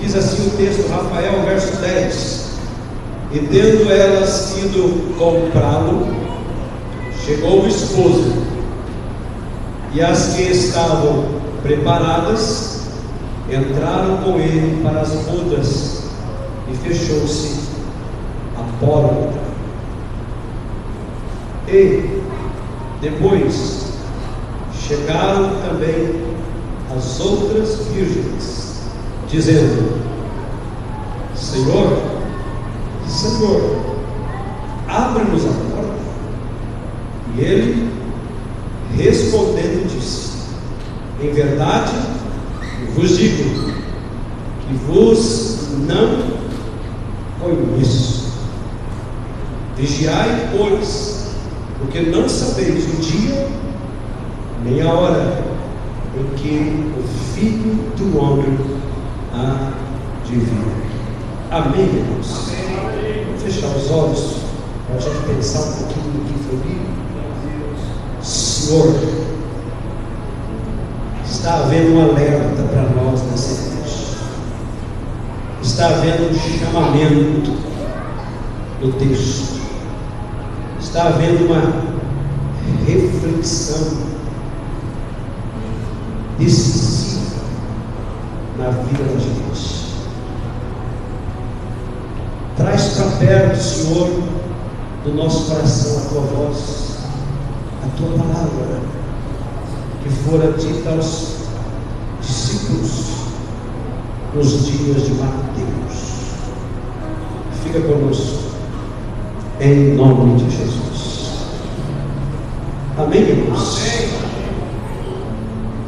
Diz assim o texto, Rafael, verso 10: e tendo elas ido comprá-lo, chegou o esposo, e as que estavam preparadas entraram com ele para as bodas, e fechou-se a porta. E depois chegaram também as outras virgens, dizendo: Senhor, Senhor, abre-nos a porta. E ele, respondendo, disse: em verdade vos digo que vos não conheço. Vigiai, pois, porque não sabeis o dia nem a hora em que o Filho do Homem há de vir. Amém, irmãos? Amém. Vamos fechar os olhos para a gente pensar um pouquinho no que foi lido. Senhor, está havendo um alerta para nós nessa igreja. Está havendo um chamamento no texto. Está havendo uma reflexão decisiva na vida da gente. Traz para perto, Senhor, do nosso coração a tua voz, a tua palavra, que fora dita aos discípulos nos dias de Mateus. Fica conosco, em nome de Jesus. Amém, irmãos? Amém.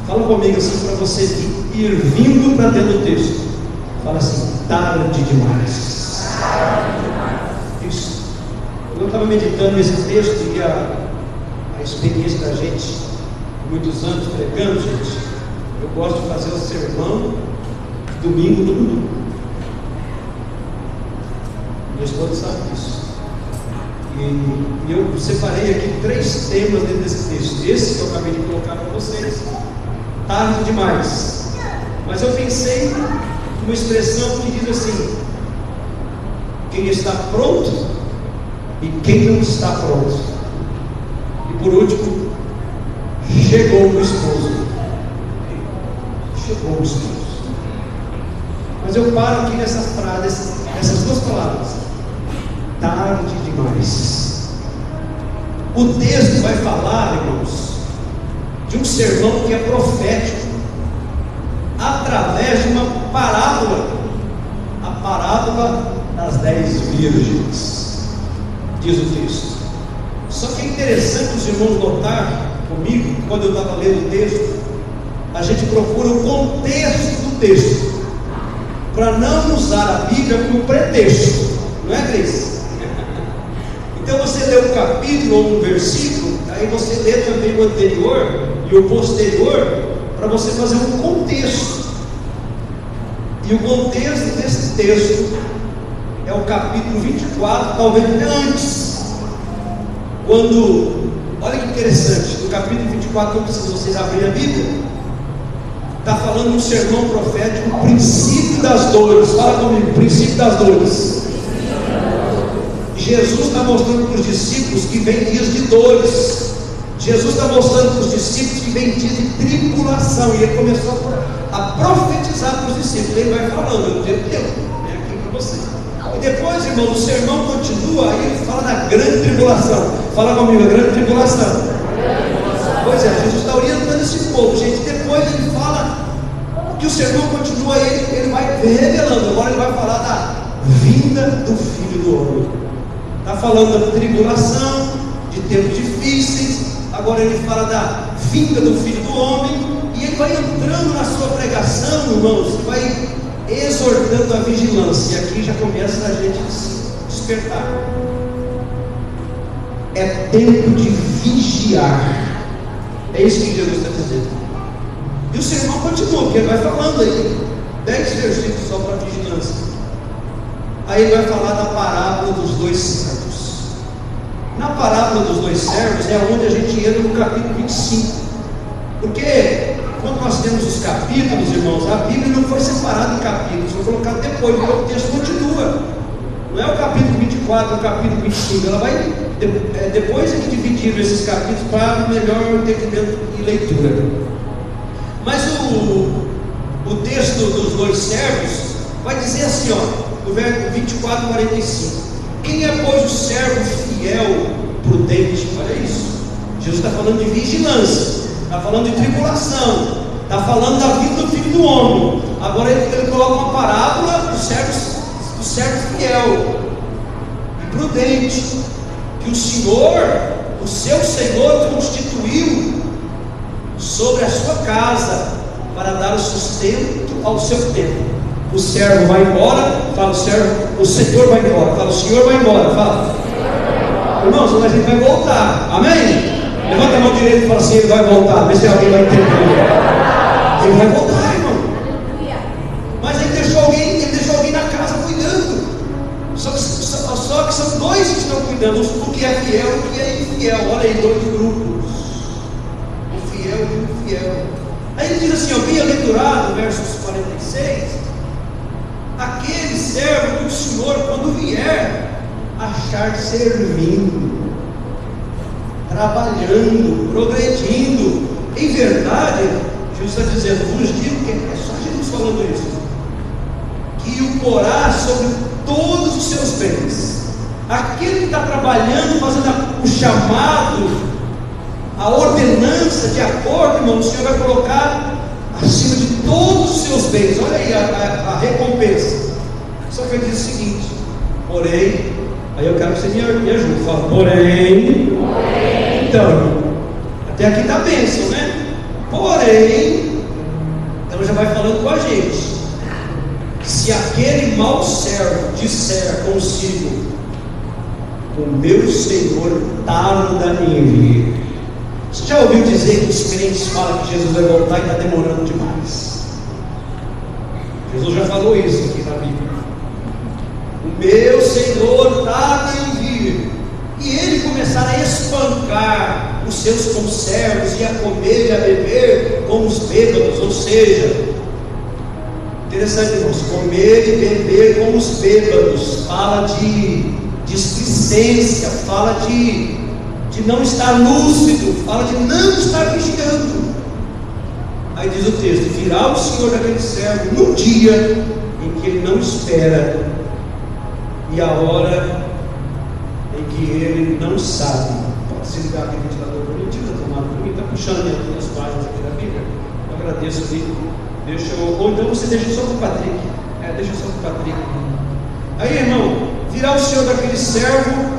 Fala comigo assim, para você ir vindo para dentro do texto. Fala assim: tarde demais. Isso. Quando eu estava meditando nesse texto e a experiência da gente, muitos anos pregando, gente, eu gosto de fazer o sermão domingo no domingo. Minha esposa sabe disso. E eu separei aqui 3 temas dentro desse texto. Esse que eu acabei de colocar para vocês, tarde demais. Mas eu pensei numa expressão que diz assim: quem está pronto e quem não está pronto. E por último, chegou o esposo. Chegou o esposo. Mas eu paro aqui nessa frase, nessas 2 palavras: tarde demais. O texto vai falar, irmãos, de um sermão que é profético, através de uma parábola, a parábola das 10 virgens, diz o texto. Só que é interessante os irmãos notar comigo, quando eu estava lendo o texto, a gente procura o contexto do texto, para não usar a Bíblia como pretexto, não é, Cris? Então você lê um capítulo ou um versículo, aí você lê também o anterior e o posterior, para você fazer um contexto. E o contexto desse texto é o capítulo 24, talvez antes, quando, olha que interessante, no capítulo 24, eu preciso vocês abrirem a Bíblia, está falando um sermão profético, o princípio das dores. Fala comigo, princípio das dores. Jesus está mostrando para os discípulos que vem dias de dores. Jesus está mostrando para os discípulos que vem dias de tribulação. E ele começou a profetizar para os discípulos. Ele vai falando, eu tenho tempo, é aqui para você. E depois, irmão, o sermão continua, aí ele fala da grande tribulação. Fala comigo, a grande tribulação. Pois é, Jesus está orientando esse povo, gente. Depois ele fala que o sermão continua, ele vai revelando. Agora ele vai falar da vinda do Filho do Homem. Está falando da tribulação, de tempos difíceis. Agora ele fala da vinda do Filho do Homem. E ele vai entrando na sua pregação, irmãos, e vai exortando a vigilância. E aqui já começa a gente se despertar. É tempo de vigiar. É isso que Jesus está dizendo. E o sermão continua, porque ele vai falando aí 10 versículos só para vigilância. Aí ele vai falar da parábola dos 2 servos. Na parábola dos 2 servos é onde a gente entra no capítulo 25. Porque quando nós temos os capítulos, irmãos, a Bíblia não foi separada em capítulos, foi colocada depois, porque o texto continua. Não é o capítulo 24, o capítulo 25, ela vai, depois é que dividiram esses capítulos para melhor entendimento e leitura. Mas o texto dos dois servos vai dizer assim, ó, no verso 24 e 45: quem é, pois, o servo fiel, prudente? Olha isso, Jesus está falando de vigilância, está falando de tribulação, está falando da vida do Filho do Homem. Agora ele coloca uma parábola do servo fiel e prudente, que o seu Senhor constituiu sobre a sua casa para dar o sustento ao seu tempo. O servo vai embora, fala o servo, o Senhor vai embora, fala o Senhor vai embora, fala. Irmãos, mas ele vai voltar, amém? Levanta a mão direita e fala assim, ele vai voltar, vê se alguém vai entender. Ele vai voltar, irmão. Mas ele deixou alguém na casa cuidando. Só que são dois que estão cuidando, o que é fiel e o que é infiel. Olha aí, dois grupos, o fiel e o infiel. Aí ele diz assim, ó, bem-aventurado, versos 46, aquele servo que o Senhor, quando vier, achar servindo, trabalhando, progredindo. Em verdade, Jesus está dizendo, vos digo que é só Jesus falando isso, que o porá sobre todos os seus bens. Aquele que está trabalhando, fazendo o chamado, a ordenança de acordo, irmão, o Senhor vai colocar acima de todos os seus bens. Olha aí a recompensa. Só que ele diz o seguinte, porém, aí eu quero que você me ajude, fala, porém. Então, até aqui está a bênção, né? Porém, então já vai falando com a gente, se aquele mau servo disser consigo, o meu Senhor tarda em vir. Você já ouviu dizer que os crentes falam que Jesus vai voltar e está demorando demais? Jesus já falou isso aqui na Bíblia. O meu Senhor tarda em vir. E ele começar a espancar os seus conservos e a comer e a beber com os bêbados. Ou seja, interessante, irmãos, comer e beber com os bêbados fala de displicência, fala de não estar lúcido, fala de não estar vigiando. Aí diz o texto, virá o Senhor daquele servo no dia em que ele não espera e a hora em que ele não sabe. Pode se ligar aqui no ventilador para mim, tira a tomada para mim, está puxando minhas páginas aqui da Bíblia. Eu agradeço ali. Ou então você deixa só para o Patrick. Deixa só para o Patrick. Aí, irmão, virá o Senhor daquele servo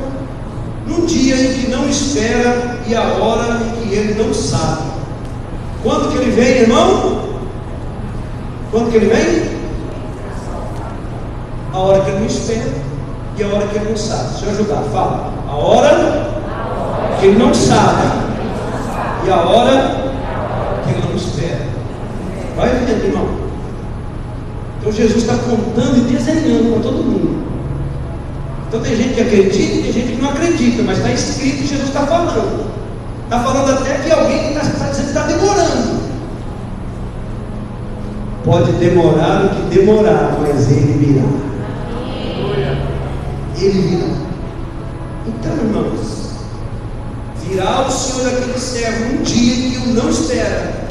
num dia em que não espera e a hora em que ele não sabe. Quando que ele vem, irmão? Quando que ele vem? A hora que ele não espera e a hora que ele não sabe. Deixa eu ajudar, fala. A hora que ele não sabe e a hora que ele não espera. Vai vendo, irmão. Então Jesus está contando e desenhando para todo mundo. Então tem gente que acredita e tem gente que não acredita, mas está escrito que Jesus está falando. Está falando até que alguém está dizendo que está demorando. Pode demorar o que demorar, mas ele virá. Ele virá. Então, irmãos, virá o Senhor daquele servo um dia em que ele não espera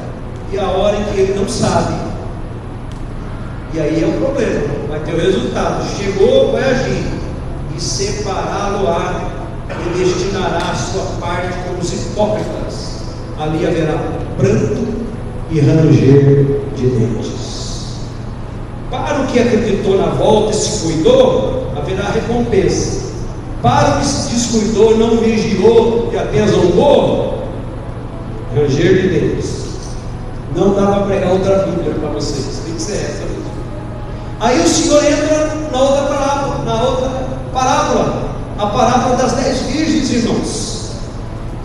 e a hora em que ele não sabe. E aí é o problema, vai ter o resultado. Chegou, vai agir e separá-lo-á e destinará a sua parte como os hipócritas. Ali haverá pranto e ranger de dentes. Para o que acreditou na volta e se cuidou, haverá recompensa. Para o que se descuidou, não vigiou e apenas zombou, ranger de dentes. Não dá para pregar outra Bíblia para vocês, tem que ser essa mesmo. Aí o Senhor entra na outra parábola, a parábola das 10 virgens, irmãos.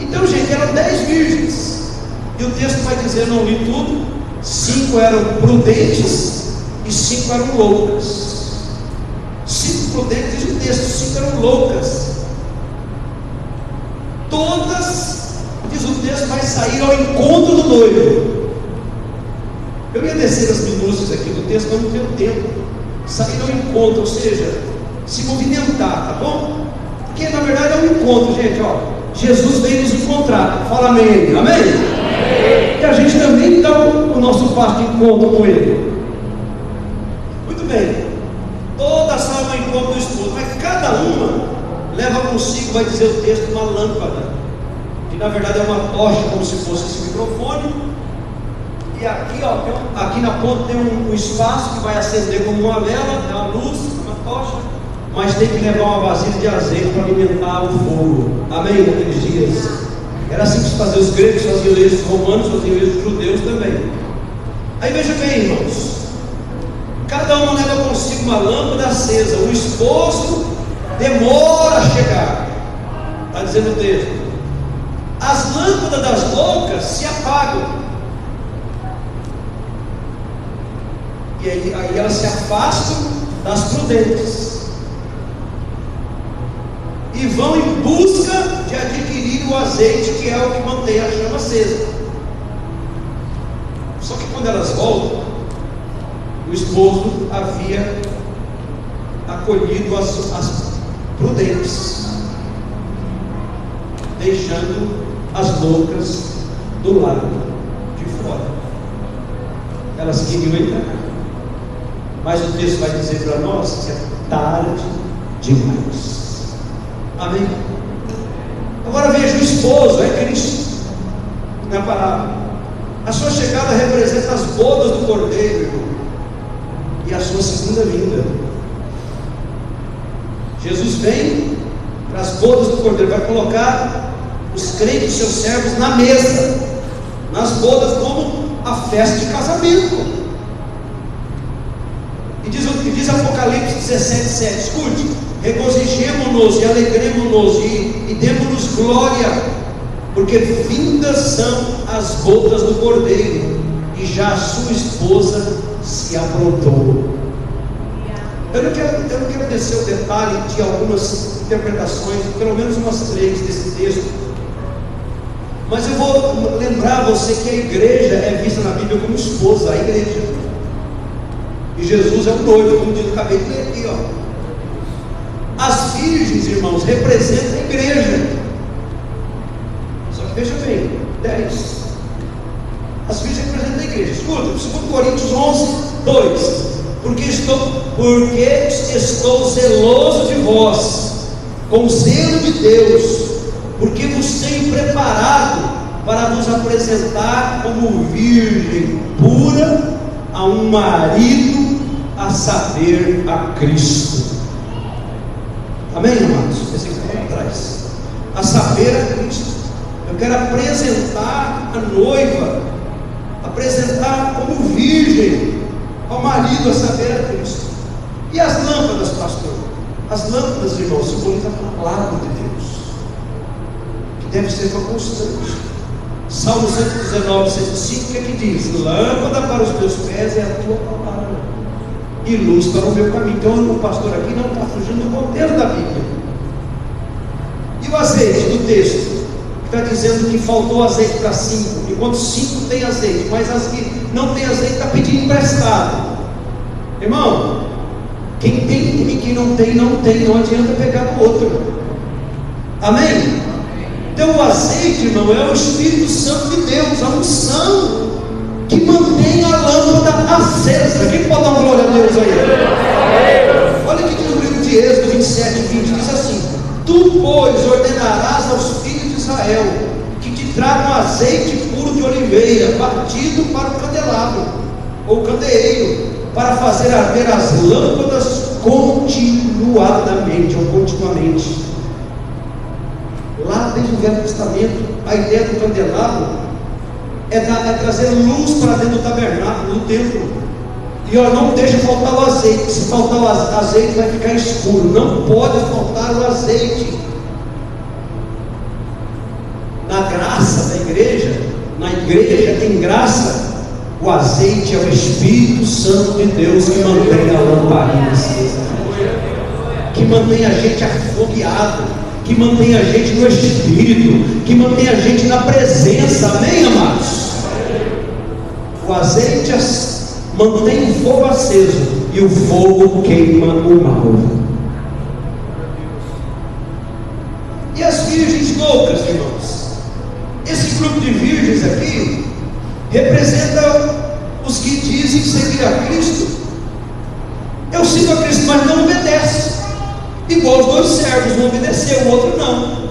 Então, gente, eram 10 virgens, e o texto vai dizer, não li tudo, 5 eram prudentes e 5 eram loucas. 5 prudentes, diz o texto, 5 eram loucas. Todas, diz o texto, vai sair ao encontro do noivo. Eu ia descer as minúcias aqui do texto, mas não tenho tempo. Sair ao encontro, ou seja, se movimentar, tá bom? Porque na verdade é um encontro, gente, ó. Jesus veio nos encontrar. Fala amém, amém? E a gente também dá o nosso passo de encontro com Ele. Muito bem. Todas saem ao encontro do esposo, mas cada uma leva consigo, vai dizer o texto, uma lâmpada, que na verdade é uma tocha, como se fosse esse microfone. E aqui, ó, aqui na ponta tem um espaço que vai acender como uma vela, é uma luz, uma tocha, mas tem que levar uma vasilha de azeite para alimentar o fogo. Amém? Naqueles dias era assim que se fazia, os gregos faziam isso, os romanos faziam isso, os judeus também. Aí veja bem, irmãos, cada uma leva consigo uma lâmpada acesa. O esposo demora a chegar, está dizendo o texto. As lâmpadas das loucas se apagam. E aí elas se afastam das prudentes e vão em busca de adquirir o azeite, que é o que mantém a chama acesa. Só que quando elas voltam, o esposo havia acolhido as prudentes, deixando as loucas do lado de fora. Elas queriam entrar, mas o texto vai dizer para nós que é tarde demais. Amém? Agora veja, o esposo é Cristo na parábola. A sua chegada representa as bodas do Cordeiro, irmão, e a sua segunda vinda. Jesus vem para as bodas do Cordeiro, vai colocar os crentes, seus servos, na mesa, nas bodas, como a festa de casamento. E diz Apocalipse 17:7, escute: regozijemo-nos e alegremo-nos e demos-nos glória, porque vindas são as bodas do Cordeiro, e já a sua esposa se aprontou. Eu não quero descer o detalhe de algumas interpretações, pelo menos umas 3 desse texto, mas eu vou lembrar a você que a igreja é vista na Bíblia como esposa, a igreja. E Jesus é o noivo, como diz, eu acabei de ler aqui, ó. As virgens, irmãos, representam a igreja. Só que veja bem, 10. As virgens representam a igreja. Escuta, 2 Coríntios 11:2. Porque estou zeloso de vós, com zelo de Deus, porque vos tenho preparado para vos apresentar como virgem pura a um marido, a saber, a Cristo. Amém, amados? Esse aqui está atrás. A saber, a Cristo. Eu quero apresentar a noiva, apresentar como virgem ao marido, a saber, a Cristo. E as lâmpadas, pastor? As lâmpadas, irmãos, simbolizam a palavra de Deus, que deve ser uma constante. Salmo 119, 105, o que é que diz? Lâmpada para os meus pés é a tua palavra, e luz para o meu caminho. Então o pastor aqui não está fugindo do contexto da Bíblia. E o azeite do texto, que está dizendo que faltou azeite para 5, enquanto 5 tem azeite, mas as que não tem azeite está pedindo emprestado. Irmão, quem tem e quem não tem, não tem, não adianta pegar do outro. Amém? Então o azeite, irmão, é o Espírito Santo de Deus, a unção que mantém a lâmpada acesa. Quem pode dar uma glória a Deus aí? Olha aqui no livro de Êxodo 27:20, diz assim: tu, pois, ordenarás aos filhos de Israel que te tragam azeite puro de oliveira, batido para o candelabro, ou candeeiro, para fazer arder as lâmpadas continuadamente, ou continuamente. Lá desde o Velho Testamento, a ideia do candelabro é trazer luz para dentro do tabernáculo, do templo. E ó, não deixa faltar o azeite. Se faltar o azeite, vai ficar escuro. Não pode faltar o azeite. Na graça da igreja, na igreja em graça, o azeite é o Espírito Santo de Deus que mantém a lamparina acesa, que mantém a gente afogueado, que mantém a gente no Espírito, que mantém a gente na presença. Amém, amados? O azeite mantém o fogo aceso e o fogo queima o mal. E as virgens loucas, irmãos? Esse grupo de virgens aqui representa os que dizem seguir a Cristo. Eu sigo a Cristo, mas não obedece. Igual os dois servos, um obedeceu, o outro não.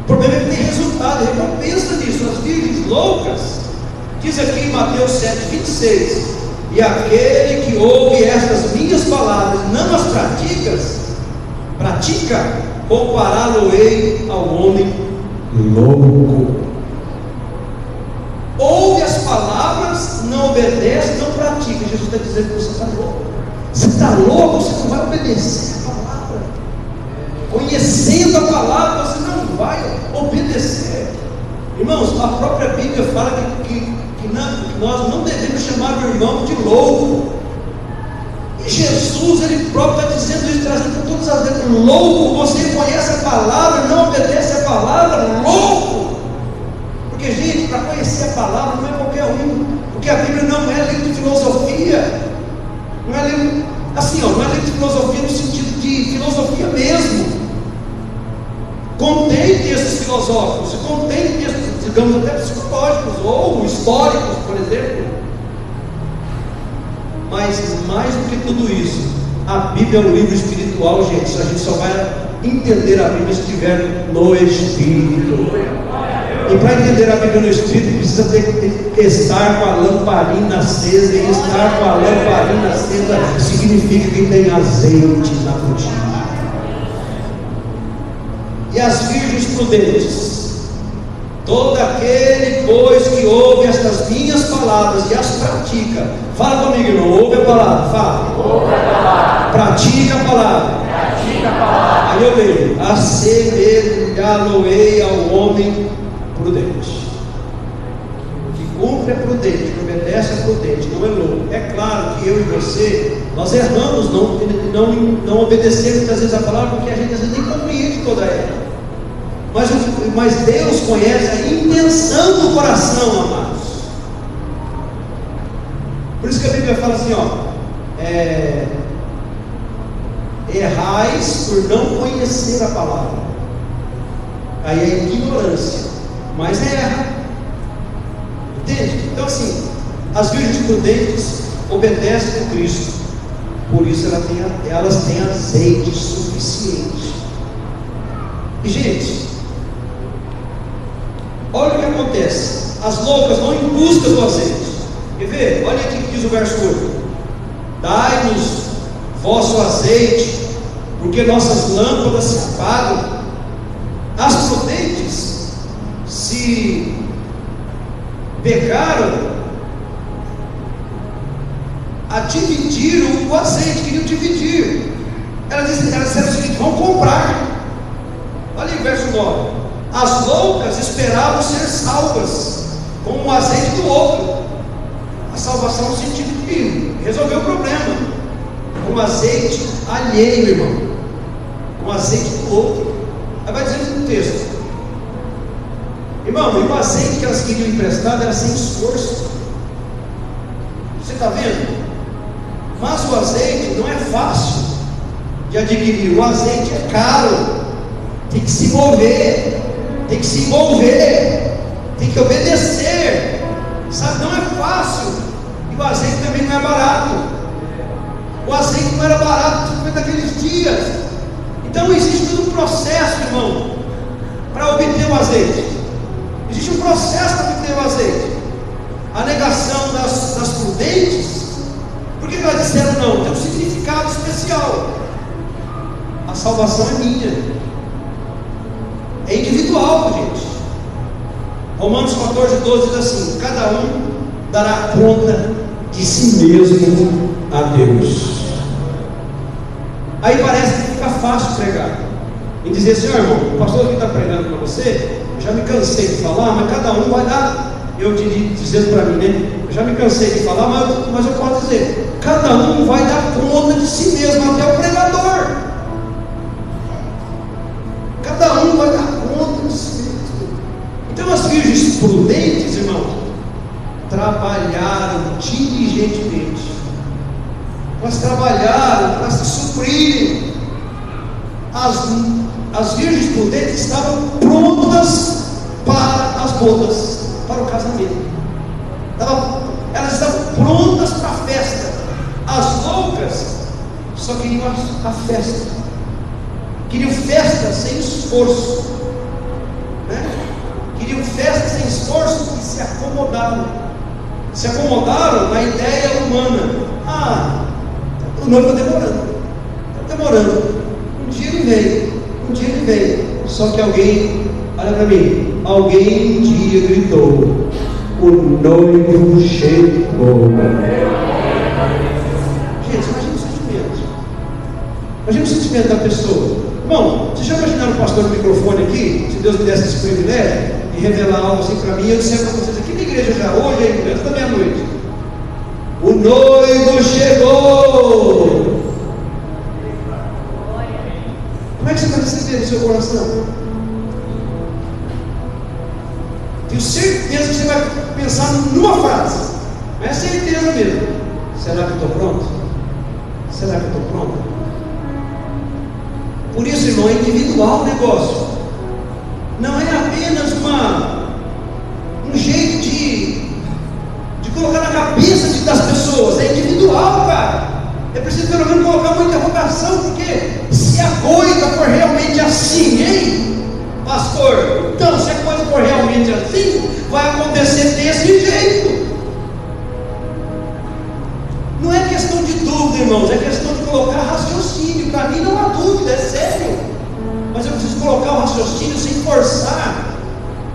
O problema é que tem resultado, recompensa nisso. As virgens loucas, diz aqui em Mateus 7,26: e aquele que ouve estas minhas palavras, não as pratica, compará-lo-ei ao homem louco. Ouve as palavras, não obedece, não pratica. Jesus está dizendo que você está louco. Você está louco, você não vai obedecer a palavra. Conhecendo a palavra, você não vai obedecer. Irmãos, a própria Bíblia fala que nós não devemos chamar o irmão de louco. E Jesus, Ele próprio está dizendo isso, trazendo por todas as letras: louco, você conhece a palavra, não obedece a palavra, louco. Porque, gente, para conhecer a palavra não é qualquer um, porque a Bíblia não é livro de filosofia, não é livro, assim, não é livro de filosofia no sentido de filosofia mesmo. Contém textos filosóficos, contém textos, digamos, até psicológicos ou históricos, por exemplo. Mas mais do que tudo isso, a Bíblia é um livro espiritual, gente. A gente só vai entender a Bíblia se estiver no Espírito. E para entender a Bíblia no Espírito, precisa estar com a lamparina acesa. E estar com a lamparina acesa significa que tem azeite na botija. E as virgens prudentes: todo aquele, pois, que ouve estas minhas palavras e as pratica. Fala comigo, irmão. Ouve a palavra, fala. Ouve a palavra. Pratica a palavra. Pratica a palavra. Aí eu leio: assemelhá-lo-ei ao homem prudente. Que cumpre é prudente, que obedece é prudente, não é louco. É claro que eu e você, nós erramos, não obedecemos muitas vezes a palavra, porque a gente às vezes nem compreende toda ela. Mas Deus conhece a intenção do coração, amados. Por isso que a Bíblia fala assim, errais por não conhecer a palavra. Aí é ignorância, mas erra. Entende? Então assim, as virgens prudentes obedecem a Cristo, por isso elas têm azeite suficiente. E gente, olha o que acontece: as loucas vão em busca do azeite. Quer ver? Olha aqui que diz o verso 8: dai-nos vosso azeite, porque nossas lâmpadas se apagam. As prudentes se pegaram a dividir o azeite, queriam dividir. Elas disseram o seguinte: vamos comprar. Olha aí o verso 9: as loucas esperavam ser salvas com o azeite do outro. A salvação no sentido de resolver o problema com o azeite alheio, irmão, com o azeite do outro. Aí vai dizendo no texto, irmão, e o azeite que elas queriam emprestado era sem esforço. Você está vendo? Mas o azeite não é fácil de adquirir. O azeite é caro, tem que se mover, tem que se envolver, tem que obedecer, sabe? Não é fácil. E o azeite também não é barato. O azeite não era barato naqueles dias. Então existe todo um processo, irmão, para obter o azeite. Existe um processo para obter o azeite. A negação das prudentes, por que elas disseram não? Tem um significado especial. A salvação é minha, é individual, gente. Romanos 14:12 diz assim: cada um dará conta de si mesmo a Deus. Aí parece que fica fácil pregar e dizer assim: ó, irmão, o pastor que está pregando para você, eu já me cansei de falar, mas cada um vai dar. Eu dizendo para mim, né? Eu já me cansei de falar, mas eu posso dizer: cada um vai dar conta de si mesmo, até o pregador. Cada um vai dar conta de si mesmo. Então as virgens prudentes, irmão, trabalharam as virgens prudentes estavam prontas para as bodas, para o casamento. Elas estavam prontas para a festa. As loucas só queriam a festa, queriam festa sem esforço, né? Queriam festa sem esforço e se acomodaram na ideia humana. O noivo está demorando, um dia ele veio, só que alguém, olha para mim, alguém um dia gritou: o noivo chegou. Gente, imagina o sentimento da pessoa. Irmão, vocês já imaginaram o pastor no microfone aqui, se Deus me desse esse privilégio de revelar algo assim para mim, eu disser para vocês aqui na igreja já, hoje aí, antes da meia-noite: o noivo chegou. Como é que você vai receber no seu coração? Tenho certeza que você vai pensar numa frase, mas é certeza mesmo: será que eu estou pronto? Será que eu estou pronto? Por isso, irmão, é individual o negócio. Não é apenas um jeito de colocar na cabeça das pessoas. É individual, cara. É preciso pelo menos colocar uma interrogação, porque se a coisa for realmente assim, hein, pastor? Então, se a coisa for realmente assim, vai acontecer desse jeito. Não é questão de dúvida, irmãos, é questão de colocar raciocínio. Para mim não há dúvida, é sério. Mas eu preciso colocar o raciocínio sem forçar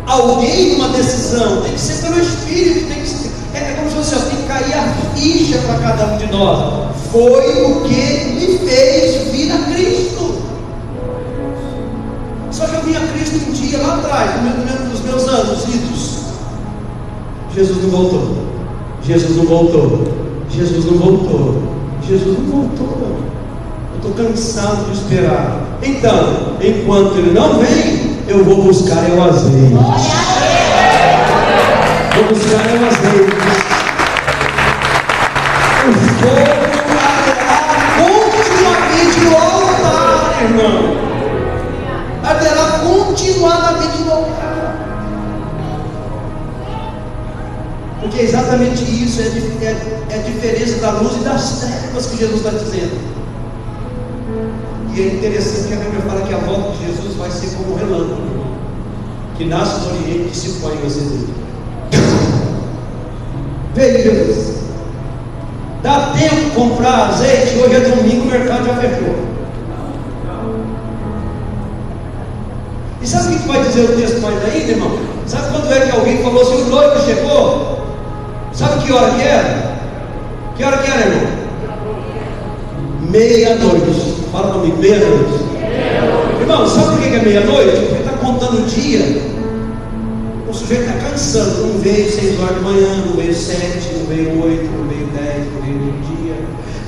alguém numa decisão. Tem que ser pelo Espírito, é como se fosse assim, tem que cair a ficha para cada um de nós. Foi o que me fez vir a Cristo. Só que eu vim a Cristo um dia lá atrás, nos meus anos idos. Jesus não voltou. Eu estou cansado de esperar. Então, enquanto ele não vem, eu vou buscar o azeite. O fogo arderá continuamente no altar, irmão. Arderá continuadamente no altar. Porque é exatamente isso, é a diferença da luz e das trevas que Jesus está dizendo. E é interessante que a Bíblia fala que a volta de Jesus vai ser como um relâmpago, que nasce no Oriente e se põe no Ocidente. Veio Jesus. Dá tempo de comprar azeite, hoje é domingo, o mercado já fechou. E sabe o que vai dizer o texto mais ainda, irmão? Sabe quando é que alguém falou assim: o noivo chegou? Sabe que hora que era? Que hora que era, irmão? Meia-noite. Fala comigo, meia-noite. Irmão, sabe por que é meia-noite? Porque ele está contando o dia. O sujeito está cansando. Não veio 6 horas da manhã, não veio 7, não veio 8, não veio 10, não veio meio-dia.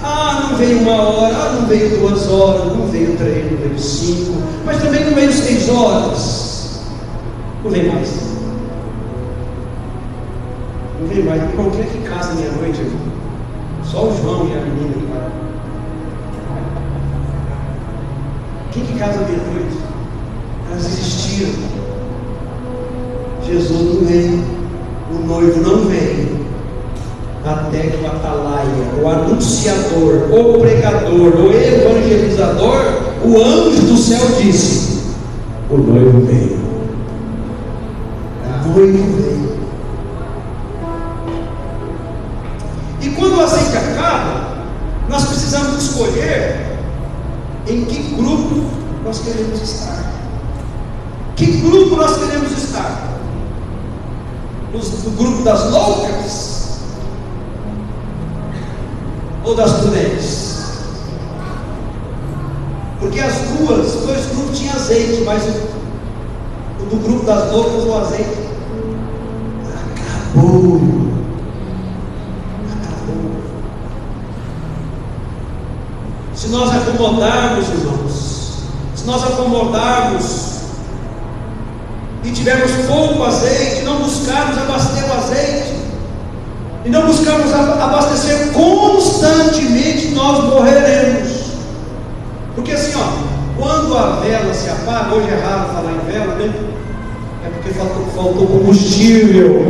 Não veio 1 hora, não veio 2 horas, não veio 3, não veio 5, mas também não veio 6 horas. Não veio mais. Não veio mais. Irmão, quem é que casa meia-noite? Só o João e a menina que vai. Quem que casa meia-noite? Elas existiram. Jesus não veio, o noivo não veio, até que o atalaia, o anunciador, o pregador, o evangelizador, o anjo do céu disse: o noivo veio. O noivo veio. E quando o azeite acaba, nós precisamos escolher em que grupo nós queremos estar. Que grupo nós queremos estar? No grupo das loucas ou das prudentes? Porque os dois grupos tinham azeite, mas o do grupo das loucas, o azeite acabou. Se nós acomodarmos, irmãos, se nós acomodarmos e tivermos pouco azeite, não buscarmos abastecer o azeite, e não buscarmos abastecer constantemente, nós morreremos. Porque assim, quando a vela se apaga, hoje é raro falar em vela, né? É porque faltou combustível.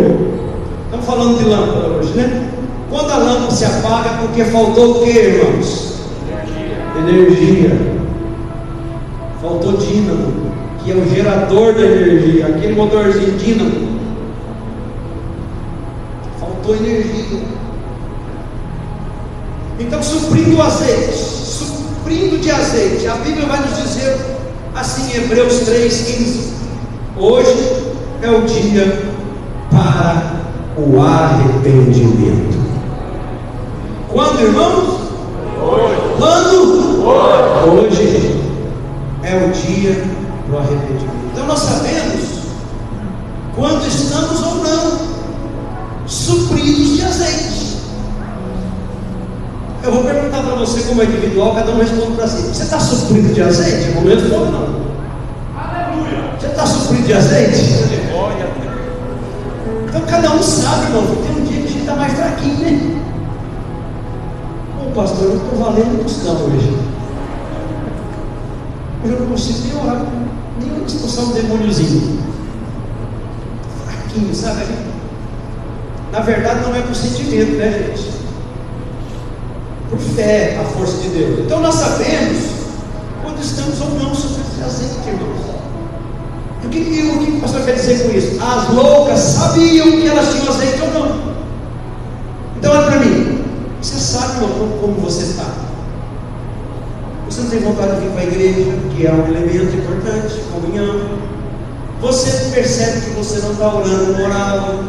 Estamos falando de lâmpada hoje, né? Quando a lâmpada se apaga, é porque faltou o que, irmãos? Energia. Faltou dínamo, que é o gerador da energia, aquele motorzinho dínamo. Faltou energia. Então, suprindo o azeite, suprindo de azeite, a Bíblia vai nos dizer assim em Hebreus 3,15: hoje é o dia para o arrependimento. Quando, irmãos? Hoje. Quando? Hoje é o dia do arrependimento. Então nós sabemos quando estamos ou não supridos de azeite. Eu vou perguntar para você como é individual, cada um responde para si. Você está suprido de azeite? Eu não respondo não. Aleluia! Você está suprido de azeite? Então cada um sabe, irmão, que tem um dia que a gente está mais fraquinho, né? Ô pastor, eu estou valendo cristão hoje. Eu não consigo nem orar, nem expulsar um demôniozinho. Fraquinho, sabe? Na verdade não é por sentimento, né, gente? Por fé, a força de Deus. Então nós sabemos quando estamos ou não sobre esse azeite, irmãos. E o que o pastor quer dizer com isso? As loucas sabiam que elas tinham azeite ou não. Então olha para mim. Você sabe, irmão, como você está. Você não tem vontade de vir para a igreja, que é um elemento importante, comunhão. Você percebe que você não está orando no oral.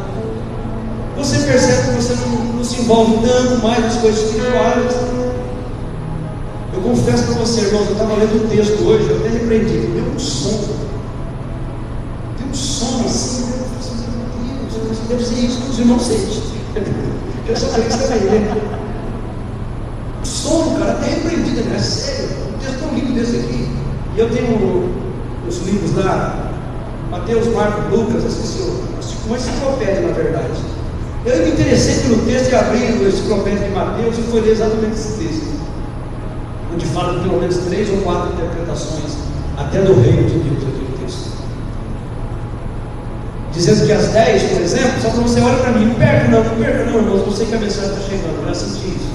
Você percebe que você não se envolve tanto mais nas coisas espirituais. Eu confesso para você, irmãos, eu estava lendo um texto hoje, eu até repreendi. Deu um som. Deu um som assim. Meu Deus, deve ser isso que os irmãos sentem. Eu só falei isso também, né? Sono, cara, até repreendido, é sério. Um texto tão lindo desse aqui. E eu tenho os livros lá, Mateus, Marcos, Lucas, uma enciclopédia, na verdade. Eu me interessei pelo texto e abri a enciclopédia de Mateus e fui ler exatamente esse texto, onde fala de pelo menos 3 ou 4 interpretações, até do reino de Deus, aquele texto. Dizendo que às 10, por exemplo, só para você olhar para mim, não perca não, irmãos, eu sei que a mensagem está chegando, já senti isso.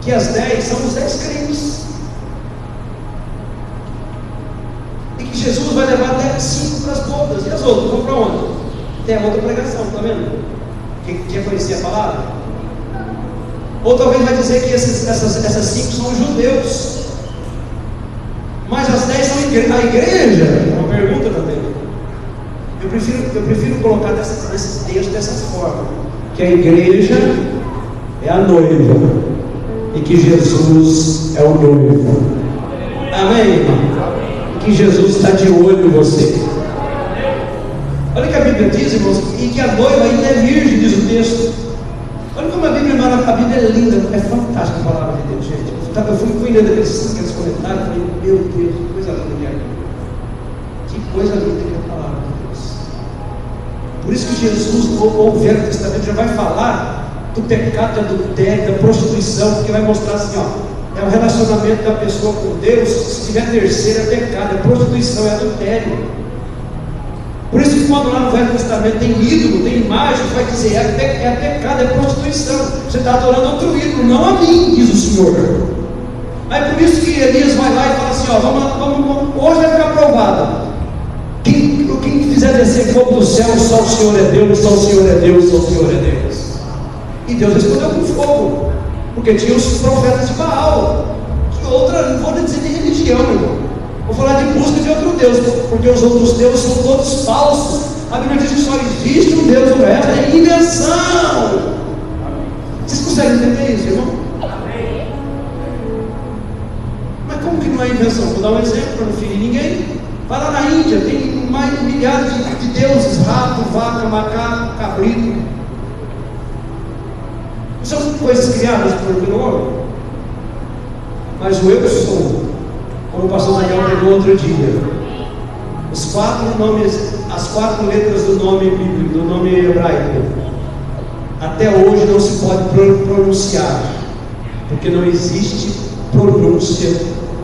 Que as 10 são os 10 crentes, e que Jesus vai levar até 5 para as bodas, e as outras vão para onde? Tem a outra pregação, está vendo? Quem conhecia a palavra? Ou talvez vai dizer que essas 5 são os judeus, mas as 10 são a igreja. É uma pergunta também. Eu prefiro colocar nesse texto dessa forma, que a igreja é a noiva e que Jesus é o noivo. Amém? E que Jesus está de olho em você. Olha o que a Bíblia diz, irmãos, e que a noiva ainda é virgem, diz o texto. Olha como a Bíblia é linda, é fantástica a palavra de Deus, gente. Eu fui lendo aqueles comentários e falei, meu Deus, que coisa linda que é. Que coisa linda que é a palavra de Deus. Por isso que Jesus, ou o Velho Testamento, já vai falar do pecado de adultério, da prostituição, porque vai mostrar assim, ó, é o relacionamento da pessoa com Deus. Se tiver terceiro é pecado, é prostituição, é adultério. Por isso que quando lá no Velho Testamento tem ídolo, tem imagem, vai dizer, é pecado, é prostituição. Você está adorando outro ídolo, não a mim, diz o Senhor. Aí por isso que Elias vai lá e fala assim, ó, vamos, hoje vai ficar provado. Quem quiser descer fogo do céu, só o Senhor é Deus, só o Senhor é Deus, só o Senhor é Deus. E Deus respondeu com fogo, porque tinha os profetas de Baal, que outra, não vou nem dizer de religião, irmão. Vou falar de busca de outro Deus, porque os outros deuses são todos falsos. A Bíblia diz que só existe um Deus, o resto é invenção. Vocês conseguem entender isso, irmão? Mas como que não é invenção? Vou dar um exemplo para não ferir ninguém. Vai lá na Índia, tem mais de milhares de deuses, rato, vaca, macaco, cabrito. São coisas criadas pelo homem. Mas o eu sou, como o pastor Daniel pegou outro dia, os 4 nomes, as 4 letras do nome bíblico, do nome hebraico, até hoje não se pode pronunciar. Porque não existe pronúncia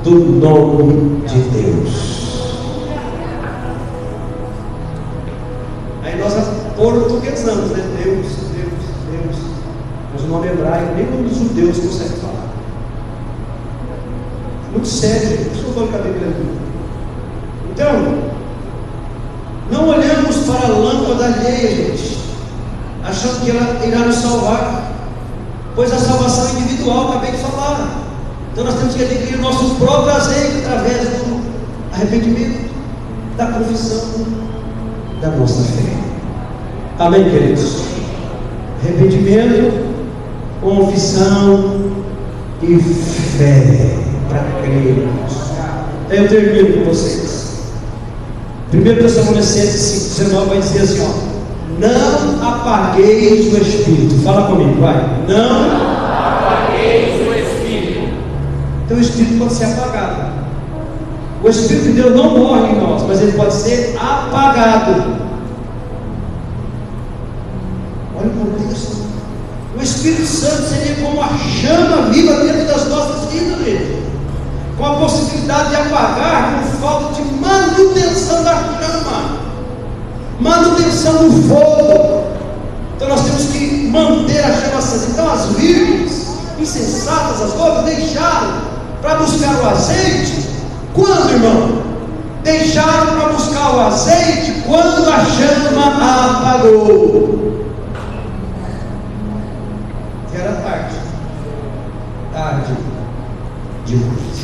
do nome de Deus. Aí nós portuguesamos, né? Deus, Deus, Deus. Mas o nome hebraico, nem um dos judeus consegue falar. Muito sério, por isso eu estou falando com a Bíblia. Então, não olhamos para a lâmpada alheia, gente, achando que ela irá nos salvar, pois a salvação é individual, acabei de falar. Então nós temos que adquirir o nosso próprio azeite através do arrependimento, da confissão, da nossa fé. Amém, queridos? Arrependimento, confissão e fé para crermos. Eu termino com vocês. 1 Tessalonicenses 5,19 vai dizer assim, ó: não apagueis o Espírito. Fala comigo, vai. Não apagueis o Espírito. Então o Espírito pode ser apagado. O Espírito de Deus não morre em nós, mas ele pode ser apagado. Olha o contexto. O Espírito Santo seria como a chama viva dentro das nossas vidas, gente, com a possibilidade de apagar por falta de manutenção da chama, manutenção do fogo. Então nós temos que manter a chama acesa. Então as virgens insensatas, as outras, deixaram para buscar o azeite. Quando, irmão? Deixaram para buscar o azeite quando a chama apagou. Era tarde demais.